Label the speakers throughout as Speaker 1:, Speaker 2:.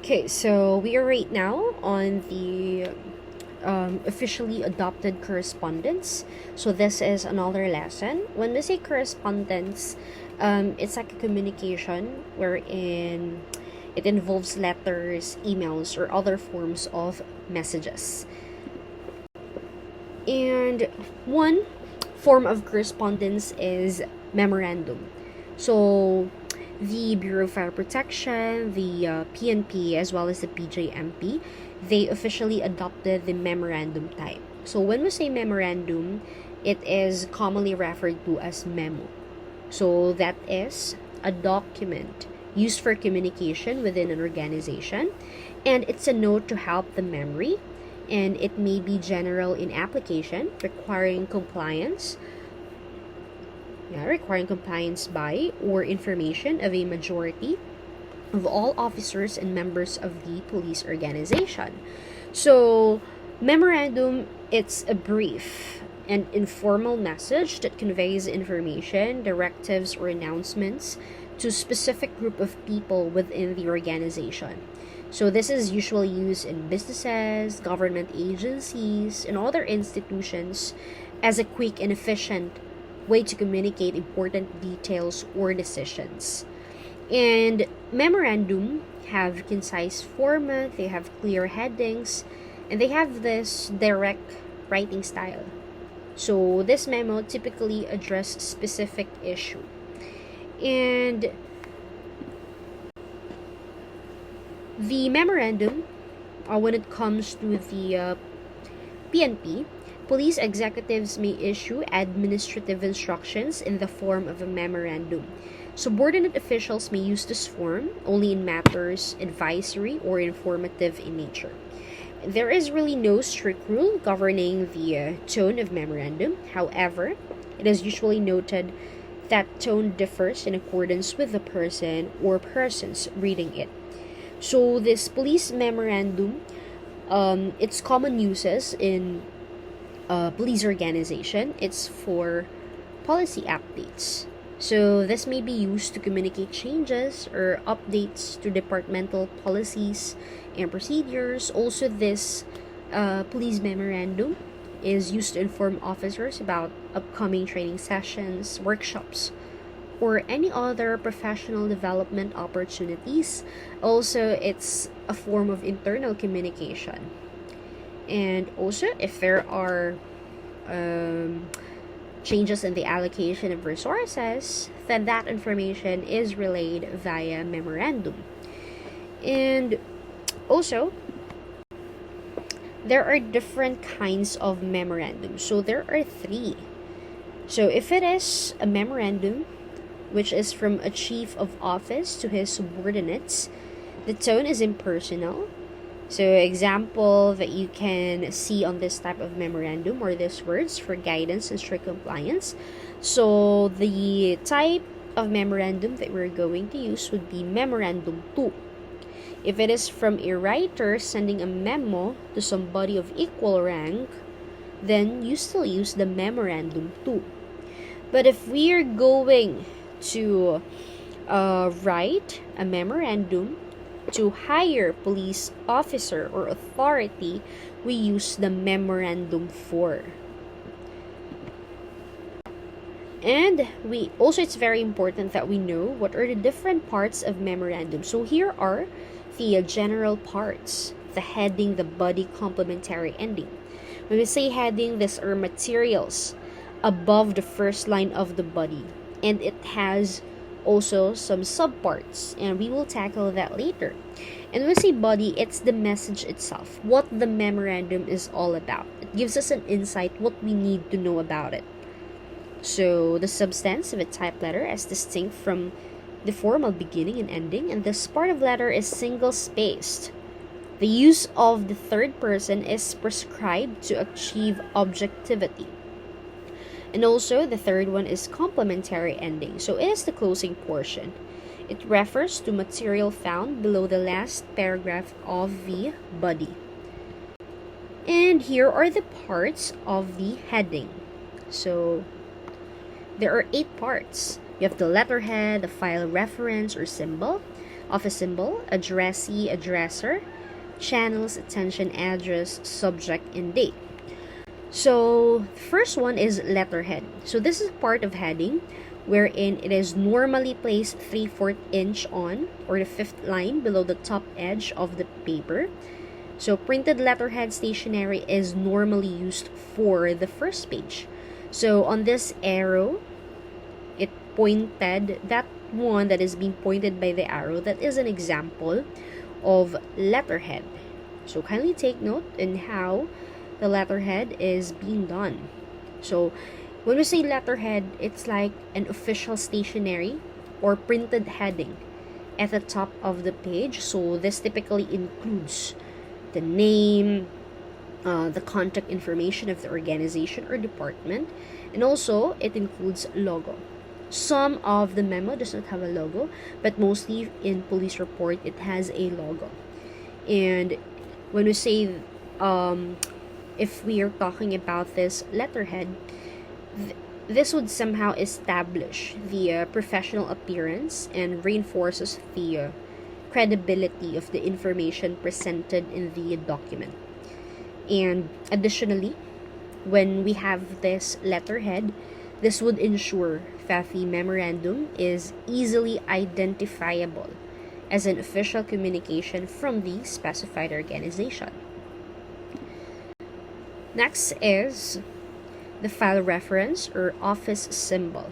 Speaker 1: Okay, so we are right now on the officially adopted correspondence. So this is another lesson. When we say correspondence, it's like a communication wherein it involves letters, emails, or other forms of messages. And one form of correspondence is memorandum. So the Bureau of Fire Protection, the PNP, as well as the PJMP, they officially adopted the memorandum type. So when we say memorandum, it is commonly referred to as memo. So that is a document used for communication within an organization, and it's a note to help the memory, and it may be general in application, requiring compliance by or information of a majority of all officers and members of the police organization. So, memorandum, it's a brief and informal message that conveys information, directives, or announcements to a specific group of people within the organization. So this is usually used in businesses, government agencies, and other institutions as a quick and efficient way to communicate important details or decisions. And memorandum have concise format, they have clear headings, and they have this direct writing style. So this memo typically address specific issue. And the memorandum, when it comes to the PNP, police executives may issue administrative instructions in the form of a memorandum. Subordinate officials may use this form only in matters advisory or informative in nature. There is really no strict rule governing the tone of memorandum. However, it is usually noted that tone differs in accordance with the person or persons reading it. So this police memorandum, its common uses in police organization, it's for policy updates. So this may be used to communicate changes or updates to departmental policies and procedures. Also, this police memorandum is used to inform officers about upcoming training sessions, workshops, or any other professional development opportunities. Also, it's a form of internal communication. And also, if there are changes in the allocation of resources, then that information is relayed via memorandum. And also, there are different kinds of memorandum. So there are three. So if it is a memorandum, which is from a chief of office to his subordinates, the tone is impersonal. So example that you can see on this type of memorandum or these words for guidance and strict compliance. So the type of memorandum that we're going to use would be memorandum 2. If it is from a writer sending a memo to somebody of equal rank, then you still use the memorandum 2. But if we are going to write a memorandum to higher police officer or authority, we use the memorandum 4. And it's very important that we know what are the different parts of memorandum. So here are the general parts: the heading, the body, complementary, ending. When we say heading, these are materials above the first line of the body, and it has also some subparts, and we will tackle that later. And when we say body, it's the message itself, what the memorandum is all about. It gives us an insight what we need to know about it. So the substance of a type letter is distinct from the formal beginning and ending, and this part of letter is single-spaced. The use of the third person is prescribed to achieve objectivity. And also, the third one is complementary ending. So it is the closing portion. It refers to material found below the last paragraph of the body. And here are the parts of the heading. So there are 8 parts. You have the letterhead, the file reference or symbol, office symbol, addressee, addresser, channels, attention, address, subject, and date. So, the first one is letterhead. So, this is part of heading wherein it is normally placed 3/4 inch on or the fifth line below the top edge of the paper. So, printed letterhead stationery is normally used for the first page. So, on this arrow, it pointed, that one that is being pointed by the arrow, that is an example of letterhead. So, kindly take note in how the letterhead is being done. So, when we say letterhead, it's like an official stationery or printed heading at the top of the page. So, this typically includes the name, the contact information of the organization or department, and also it includes logo. Some of the memo does not have a logo, but mostly in police report it has a logo. And when we say if we are talking about this letterhead, this would somehow establish the professional appearance and reinforces the credibility of the information presented in the document. And additionally, when we have this letterhead, this would ensure that the memorandum is easily identifiable as an official communication from the specified organization. Next is the file reference or office symbol.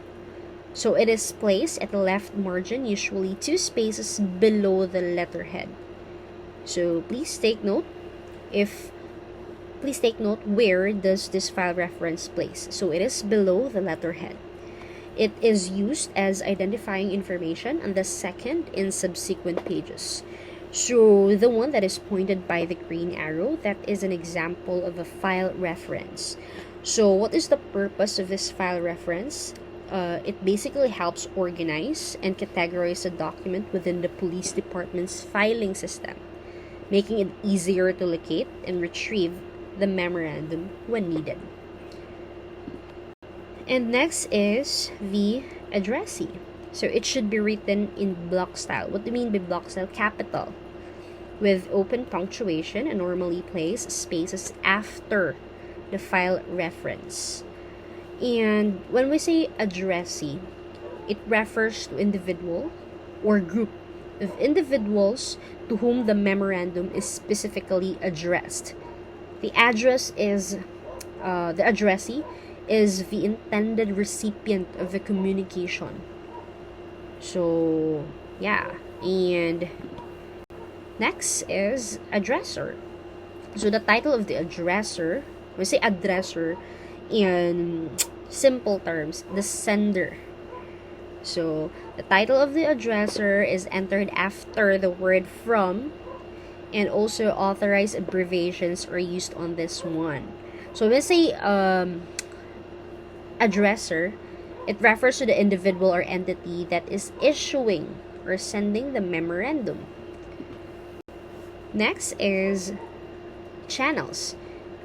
Speaker 1: So it is placed at the left margin, usually 2 spaces below the letterhead. So please take note where does this file reference place. So it is below the letterhead. It is used as identifying information on the second and subsequent pages. So the one that is pointed by the green arrow, that is an example of a file reference. So what is the purpose of this file reference? It basically helps organize and categorize a document within the police department's filing system, making it easier to locate and retrieve the memorandum when needed. And next is the addressee. So it should be written in block style. What do you mean by block style? Capital, with open punctuation, and normally place spaces after the file reference. And when we say addressee, it refers to individual or group of individuals to whom the memorandum is specifically addressed. The addressee is the intended recipient of the communication. So, yeah. And next is addresser. So the title of the addresser, we say addresser in simple terms, the sender. So the title of the addresser is entered after the word from, and also authorized abbreviations are used on this one. So when we say addresser, it refers to the individual or entity that is issuing or sending the memorandum. Next is channels.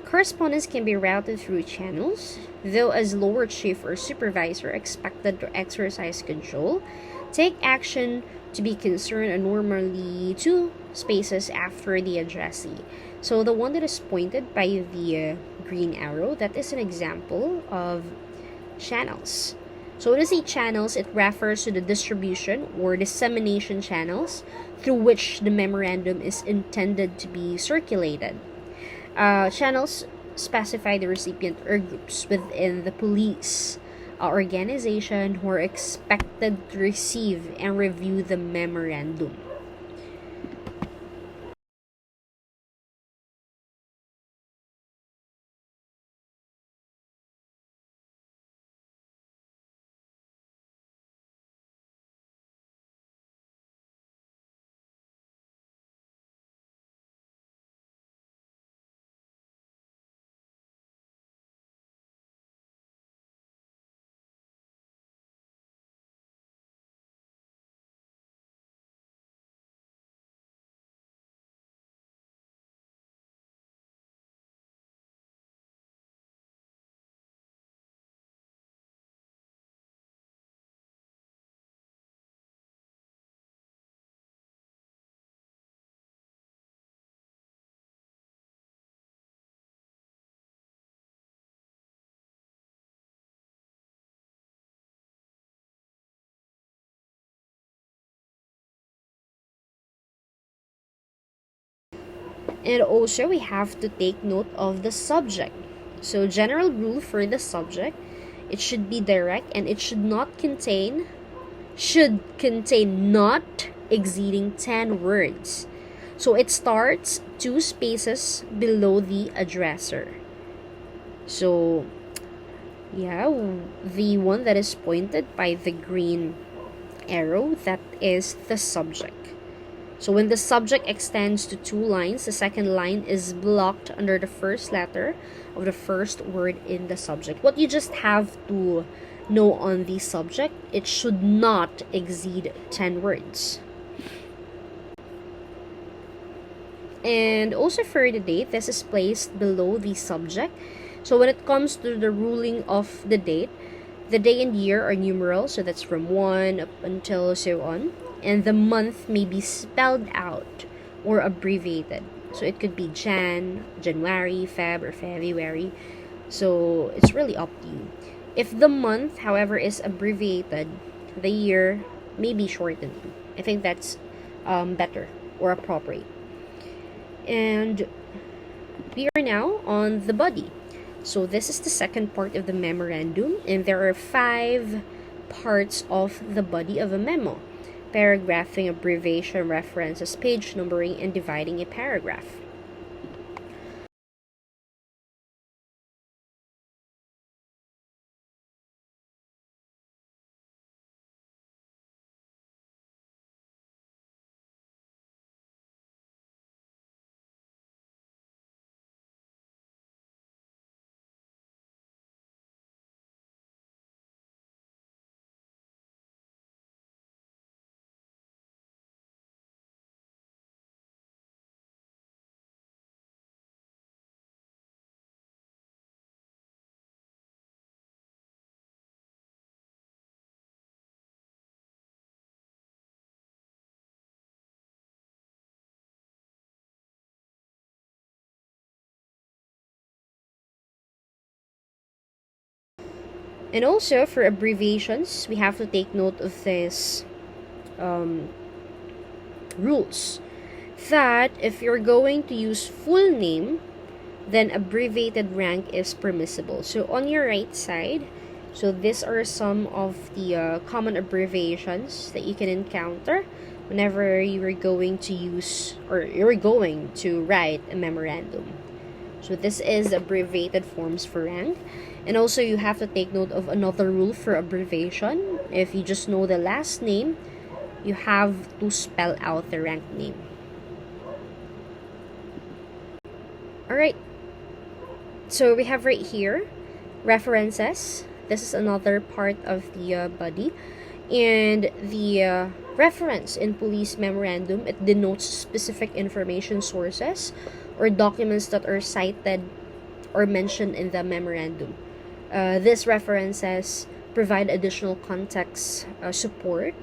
Speaker 1: Correspondence can be routed through channels, though as lower chief or supervisor expected to exercise control, take action to be concerned are normally 2 spaces after the addressee. So the one that is pointed by the green arrow, that is an example of channels. So when I say channels, it refers to the distribution or dissemination channels through which the memorandum is intended to be circulated. Channels specify the recipient or groups within the police organization who are expected to receive and review the memorandum. And also, we have to take note of the subject. So, general rule for the subject, it should be direct and it should contain not exceeding 10 words. So, it starts 2 spaces below the addresser. So, yeah, the one that is pointed by the green arrow, that is the subject. So when the subject extends to 2 lines, the second line is blocked under the first letter of the first word in the subject. What you just have to know on the subject, it should not exceed 10 words. And also for the date, this is placed below the subject. So when it comes to the ruling of the date, the day and year are numeral, so that's from 1 up until so on. And the month may be spelled out or abbreviated. So it could be January, Feb, or February. So it's really up to you. If the month, however, is abbreviated, the year may be shortened. I think that's better or appropriate. And we are now on the body. So this is the second part of the memorandum, and there are 5 parts of the body of a memo: paragraphing, abbreviation, references, page numbering, and dividing a paragraph. And also for abbreviations, we have to take note of this um, rules, that if you're going to use full name, then abbreviated rank is permissible. So on your right side, so these are some of the common abbreviations that you can encounter whenever you are going to use or you're going to write a memorandum. So this is abbreviated forms for rank. And also you have to take note of another rule for abbreviation. If you just know the last name, you have to spell out the rank name. Alright, so we have right here references. This is another part of the body. And the reference in police memorandum, it denotes specific information sources or documents that are cited or mentioned in the memorandum. These references provide additional context, support,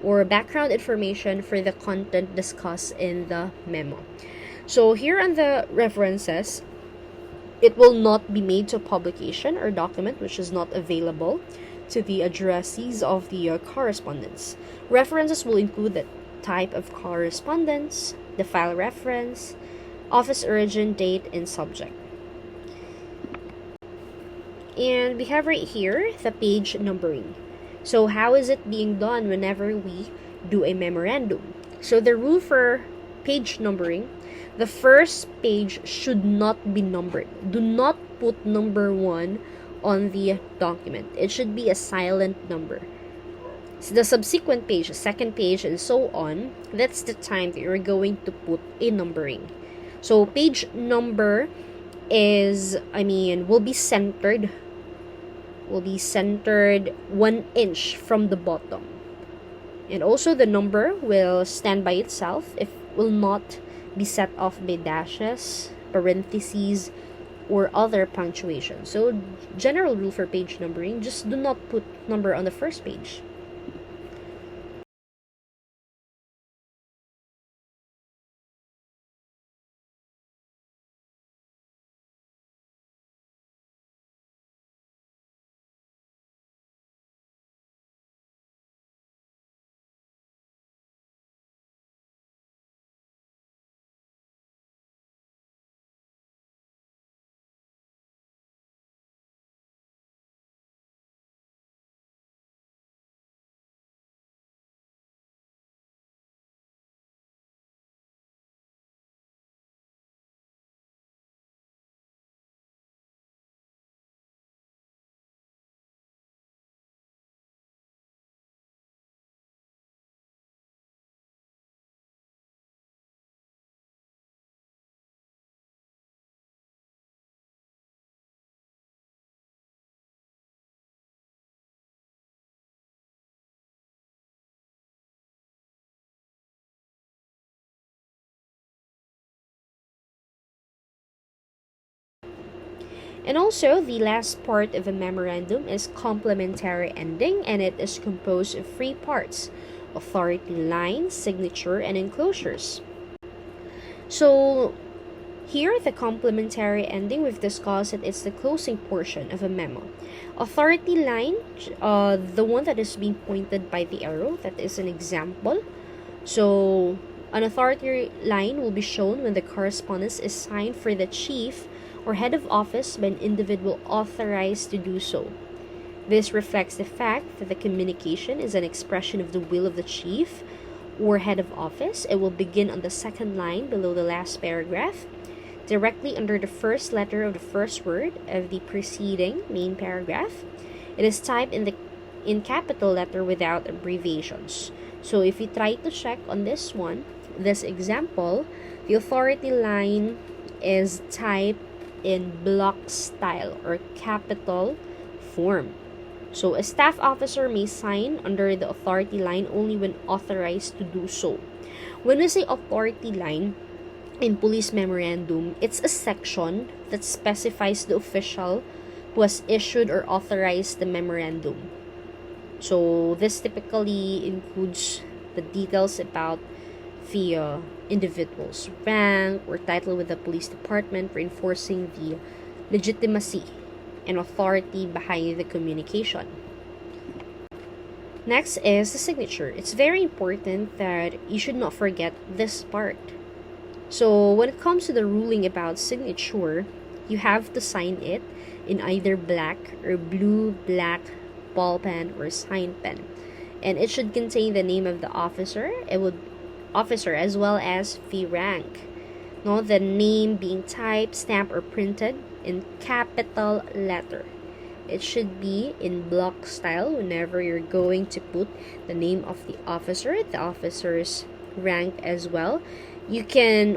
Speaker 1: or background information for the content discussed in the memo. So here on the references, it will not be made to publication or document which is not available to the addressees of the correspondence. References will include the type of correspondence, the file reference, office origin, date, and subject. And we have right here the page numbering. So how is it being done whenever we do a memorandum? So the rule for page numbering, the first page should not be numbered. Do not put number 1 on the document. It should be a silent number. So the subsequent page, the second page, and so on, that's the time that you're going to put a numbering. So page number will be centered 1 inch from the bottom. And also the number will stand by itself. It will not be set off by dashes, parentheses, or other punctuation. So general rule for page numbering, just do not put number on the first page. And also, the last part of a memorandum is complementary ending, and it is composed of three parts: authority line, signature, and enclosures. So, here, the complementary ending, we've discussed it, it's the closing portion of a memo. Authority line, the one that is being pointed by the arrow, that is an example. So, an authority line will be shown when the correspondence is signed for the chief or head of office by an individual authorized to do so. This reflects the fact that the communication is an expression of the will of the chief or head of office. It will begin on the second line below the last paragraph, directly under the first letter of the first word of the preceding main paragraph. It is typed in capital letter without abbreviations. So if you try to check on this one, this example, the authority line is typed in block style or capital form. So a staff officer may sign under the authority line only when authorized to do so. When we say authority line in police memorandum, it's a section that specifies the official who has issued or authorized the memorandum. So this typically includes the details about the individual's rank or title with the police department, reinforcing the legitimacy and authority behind the communication. Next is the signature. It's very important that you should not forget this part. So when it comes to the ruling about signature, you have to sign it in either black or blue, black, ball pen, or sign pen. And it should contain the name of the officer. Officer as well as the rank. No, the name being typed, stamped, or printed in capital letter. It should be in block style whenever you're going to put the name of the officer's rank as well. You can,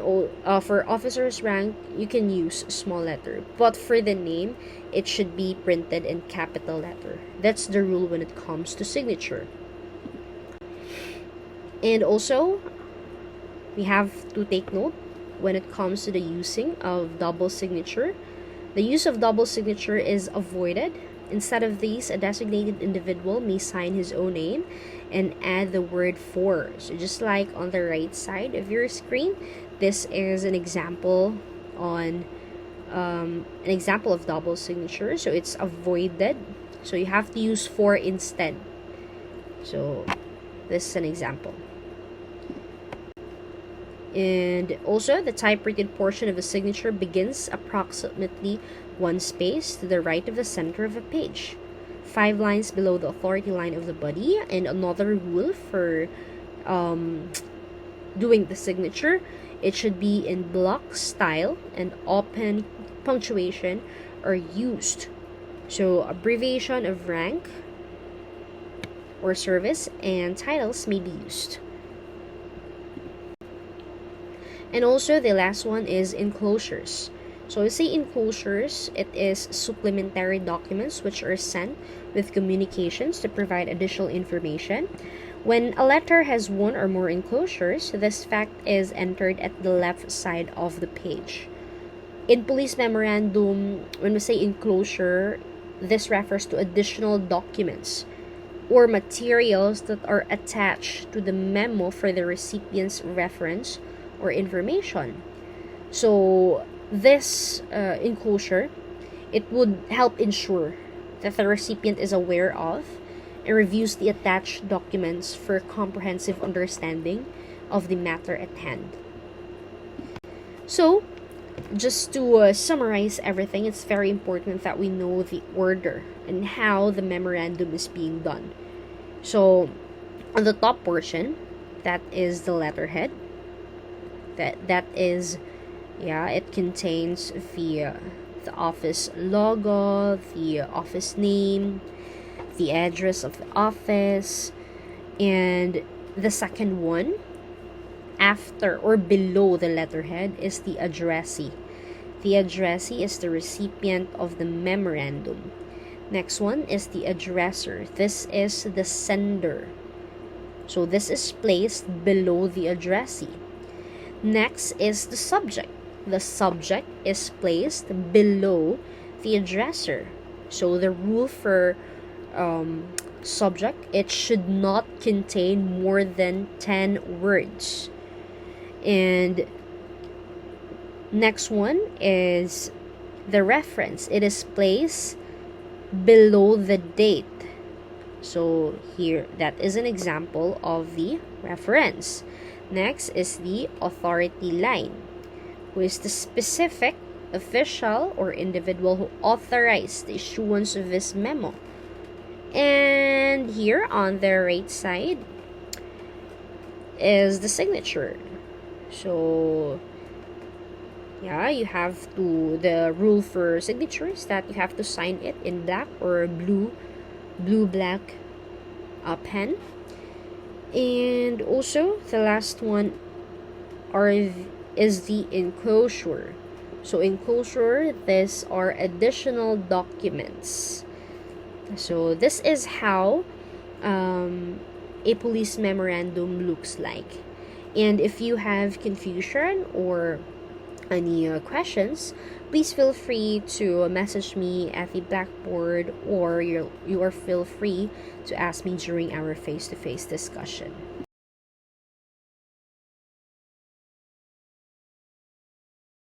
Speaker 1: for officer's rank, you can use small letter. But for the name, it should be printed in capital letter. That's the rule when it comes to signature. And also, we have to take note when it comes to the using of double signature. The use of double signature is avoided. Instead of these, a designated individual may sign his own name and add the word for. So just like on the right side of your screen, this is an example on an example of double signature. So it's avoided. So you have to use for instead. So this is an example. And also, the typewritten portion of a signature begins approximately one space to the right of the center of a page, 5 lines below the authority line of the body. And another rule for doing the signature, it should be in block style and open punctuation are used. So abbreviation of rank or service and titles may be used. And also, the last one is enclosures. So we say enclosures, it is supplementary documents which are sent with communications to provide additional information. When a letter has one or more enclosures, this fact is entered at the left side of the page. In police memorandum, when we say enclosure, this refers to additional documents or materials that are attached to the memo for the recipient's reference or information. So this enclosure, it would help ensure that the recipient is aware of and reviews the attached documents for comprehensive understanding of the matter at hand. So just to summarize everything, it's very important that we know the order and how the memorandum is being done. So on the top portion, that is the letterhead. That is, it contains the office logo, the office name, the address of the office, and the second one, after or below the letterhead, is the addressee. The addressee is the recipient of the memorandum. Next one is the addresser. This is the sender. So this is placed below the addressee. Next is the subject. The subject is placed below the addresser. So the rule for subject, it should not contain more than 10 words. And next one is the reference. It is placed below the date. So here, that is an example of the reference. Next is the authority line, who is the specific official or individual who authorized the issuance of this memo. And here on the right side is the signature. So yeah, you have to, the rule for signatures, that you have to sign it in black or blue-black pen. And also the last one is the enclosure. So enclosure, these are additional documents. So this is how a police memorandum looks like. And if you have confusion or any questions, please feel free to message me at the Blackboard, or you are feel free to ask me during our face-to-face discussion.